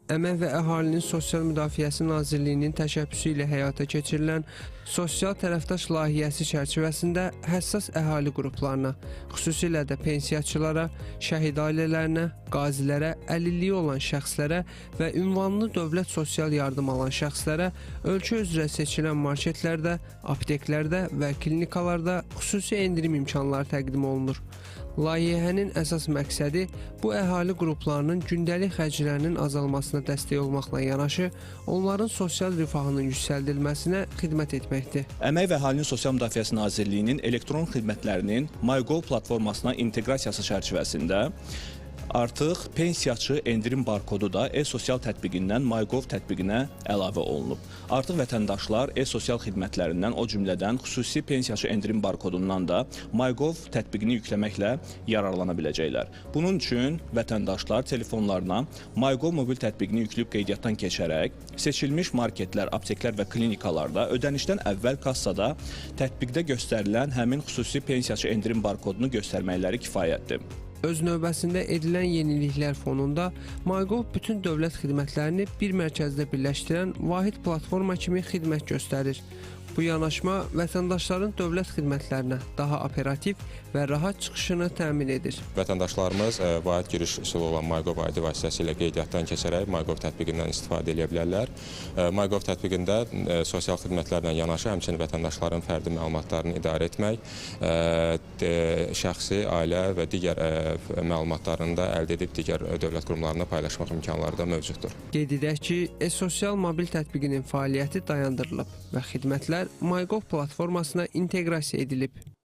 Əmək və Əhalinin Sosial Müdafiəsi Nazirliyinin təşəbbüsü ilə həyata keçirilən sosial tərəfdaş layihəsi çərçivəsində həssas əhali qruplarına, xüsusilə də pensiyaçılara, şəhid ailələrinə, qazilərə, əlilliyi olan şəxslərə və ünvanlı dövlət sosial yardım alan şəxslərə ölkə üzrə seçilən marketlərdə, apteklərdə və klinikalarda xüsusi endirim imkanları təqdim olunur. Layihənin əsas məqsədi bu əhali qruplarının gündəlik xərclərinin azalmasına dəstək olmaqla yanaşı, onların sosial rifahının yüksəldilməsinə xidmət etməkdir. Əmək və Əhalinin Sosial Müdafiəsi Nazirliyinin elektron xidmətlərinin MyGov platformasına inteqrasiyası çərçivəsində artıq pensiyaçı endirim barkodu da e-sosial tətbiqindən MyGov tətbiqinə əlavə olunub. Artıq vətəndaşlar e-sosial xidmətlərindən, o cümlədən xüsusi pensiyaçı endirim barkodundan da MyGov tətbiqini yükləməklə yararlana biləcəklər. Bunun üçün vətəndaşlar telefonlarına MyGov mobil tətbiqini yükləyib qeydiyyatdan keçərək, seçilmiş marketlər, apteklər və klinikalarda ödənişdən əvvəl kassada tətbiqdə göstərilən həmin xüsusi pensiyaçı endirim barkodunu göstərməkləri kifayətdir. Öz növbəsində edilən yeniliklər fonunda MyGov bütün dövlət xidmətlərini bir mərkəzdə birləşdirən vahid platforma kimi xidmət göstərir. Bu yanaşma vətəndaşların dövlət xidmətlərinə daha operativ və rahat çıxışını təmin edir. Vətəndaşlarımız vahid giriş üsulu olan MyGov ID vasitəsilə qeydiyyatdan keçərək MyGov tətbiqindən istifadə edə bilərlər. MyGov tətbiqində sosial xidmətlərlə yanaşı, həmçinin vətəndaşların fərdi məlumatlarını idarə etmək, şəxsi, ailə və digər məlumatlarını da əldə edib digər dövlət qurumlarına paylaşmaq imkanları da mövcuddur. Qeyd edək ki, e-sosial mobil tətbiqinin fəaliyyəti dayandırılıb və xidmətlər MyGov platformasına inteqrasiya edilib.